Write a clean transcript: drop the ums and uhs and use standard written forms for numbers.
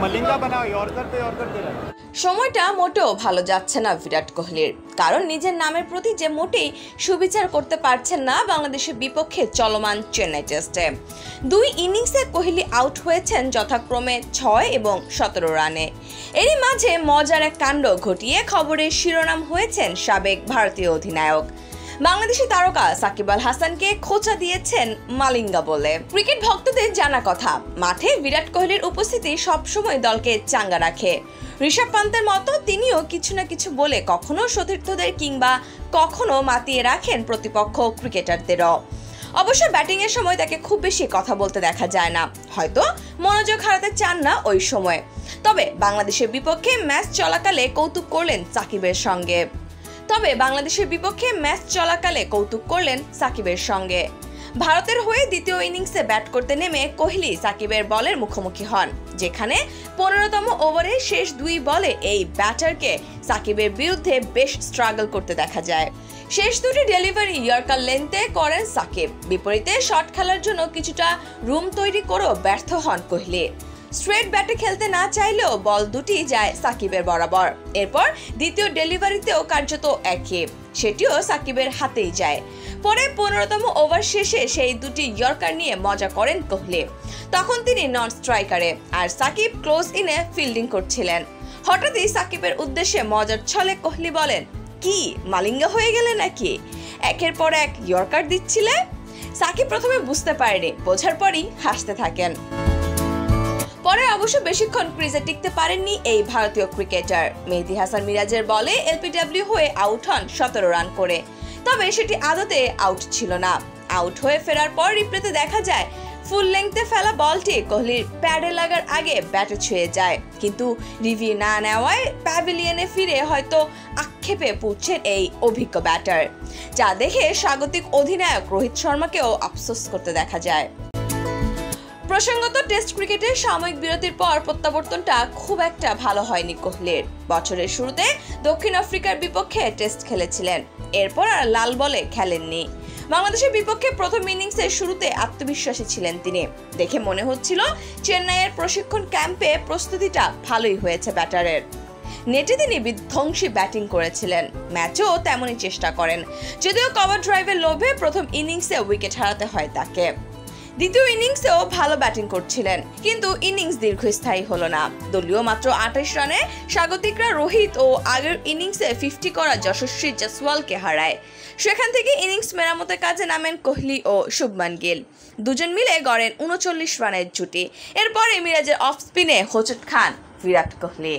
मलिंगा बना यॉर्कर पे दे रहा है। সময়টা মোটেও ভালো যাচ্ছে না বিরাট কোহলির, কারণ নিজের নামের প্রতি যে মোটেই সুবিচার করতে পারছেন না বাংলাদেশের বিপক্ষে চলমান চেন্নাই টেস্টে। 2 ইনিংসে কোহলি আউট হয়েছেন যথাক্রমে 6 এবং 17 রানে। এরই মাঝে মজার এক কাণ্ড ঘটিয়ে খবরের শিরোনাম হয়েছেন সাবেক ভারতীয় অধিনায়ক। বাংলাদেশি তারকা সাকিব আল হাসানকে খোঁচা দিয়েছেন মালিঙ্গা বলে। ক্রিকেট ভক্তদের জানা কথা, মাঠে বিরাট কোহলির উপস্থিতি সবসময় দলকে চাঙ্গা রাখে। ঋষভ পান্তের মতো তিনিও কিছু না কিছু বলে কখনো সতীর্থদের কিংবা কখনো মাতিয়ে রাখেন প্রতিপক্ষ ক্রিকেটারদেরও। অবশ্য ব্যাটিং এর সময় তাকে খুব বেশি কথা বলতে দেখা যায় না, হয়তো মনোযোগ হারাতে চান না ওই সময়। তবে বাংলাদেশের বিপক্ষে ম্যাচ চলাকালে কৌতুক করলেন সাকিবের সঙ্গে। ভারতের হয়ে দ্বিতীয় ইনিংসে ব্যাট করতে নেমে কোহলি সাকিবের বলের মুখোমুখি হন, যেখানে 15তম ওভারের শেষ 2 বলে এই ব্যাটারকে সাকিবের বিরুদ্ধে বেশ স্ট্রাগল করতে দেখা যায়। শেষ 2টি ডেলিভারি ইয়র্কার লেন্থে করেন সাকিব, বিপরীতে শট খেলার জন্য কিছুটা রুম তৈরি করেও ব্যর্থ হন কোহলি। স্ট্রেট ব্যাটে খেলতে না চাইলেও বল দুটি যায় সাকিবের বরাবর। এরপর দ্বিতীয় ডেলিভারিতেও কার্যত একই, সেটিও সাকিবের হাতেই যায়। পরে 15তম ওভার শেষে সেই 2টি ইয়র্কার নিয়ে মজা করেন কোহলি। তখন তিনি নন স্ট্রাইকারে আর সাকিব ক্লোজ ইনে ফিল্ডিং করছিলেন। হঠাৎই সাকিবের উদ্দেশ্যে মজার ছলে কোহলি বলেন, কি মালিঙ্গা হয়ে গেলে নাকি, একের পর এক ইয়র্কার দিচ্ছিলে? সাকিব প্রথমে বুঝতে পারেনি, বোঝার পরই হাসতে থাকেন। পরে অবশ্য বেশিক্ষণ ক্রিজে টিকতে পারেননি এই ভারতীয় ক্রিকেটার। মেহেদী হাসান মিরাজের বলে এলপিডব্লিউ হয়ে আউট হন 17 রান করে, তবে সেটি আদতে আউট ছিল না। আউট হয়ে ফেরার পর রিপ্লেতে দেখা যায় ফুল লেংথে ফেলা বলটি কোহলির প্যাডে লাগার আগে ব্যাটে ছুঁয়ে যায়, কিন্তু রিভিউ না নেওয়ায় প্যাভিলিয়নে ফিরে হয়তো আক্ষেপে পড়ছেন এই অভিজ্ঞ ব্যাটার, যা দেখে স্বাগতিক অধিনায়ক রোহিত শর্মাকেও আফসোস করতে দেখা যায়। প্রসঙ্গত টেস্ট ক্রিকেটের সাময়িক বিরতির পর প্রত্যাবর্তনটা খুব একটা ভালো হয়নি কোহলির। বছরের শুরুতে দক্ষিণ আফ্রিকার বিপক্ষে টেস্ট খেলেছিলেন, এরপর আর লাল বলে খেলেননি। বাংলাদেশের বিপক্ষে প্রথম ইনিংসের শুরুতে আত্মবিশ্বাসী ছিলেন তিনি, দেখে মনে হচ্ছিল চেন্নাইয়ের প্রশিক্ষণ ক্যাম্পে প্রস্তুতিটা ভালোই হয়েছে ব্যাটারের। নেটে তিনি বিধ্বংসী ব্যাটিং করেছিলেন, ম্যাচেও তেমনই চেষ্টা করেন, যদিও কভার ড্রাইভের লোভে প্রথম ইনিংসে উইকেট হারাতে হয় তাকে। দ্বিতীয় ইনিংসেও ভালো ব্যাটিং করছিলেন, কিন্তু ইনিংস দীর্ঘস্থায়ী হলো না। দলীয় মাত্র 28 রানে স্বাগতিকরা রোহিত ও আগের ইনিংসে 50 করা যশস্বী জয়সওয়ালকে হারায়। সেখান থেকে ইনিংস মেরামতের কাজে নামেন কোহলি ও শুভমান গিল, দুজন মিলে গড়েন 39 রানের জুটি। এরপরে মিরাজের অফ স্পিনে হোঁচট খান বিরাট কোহলি।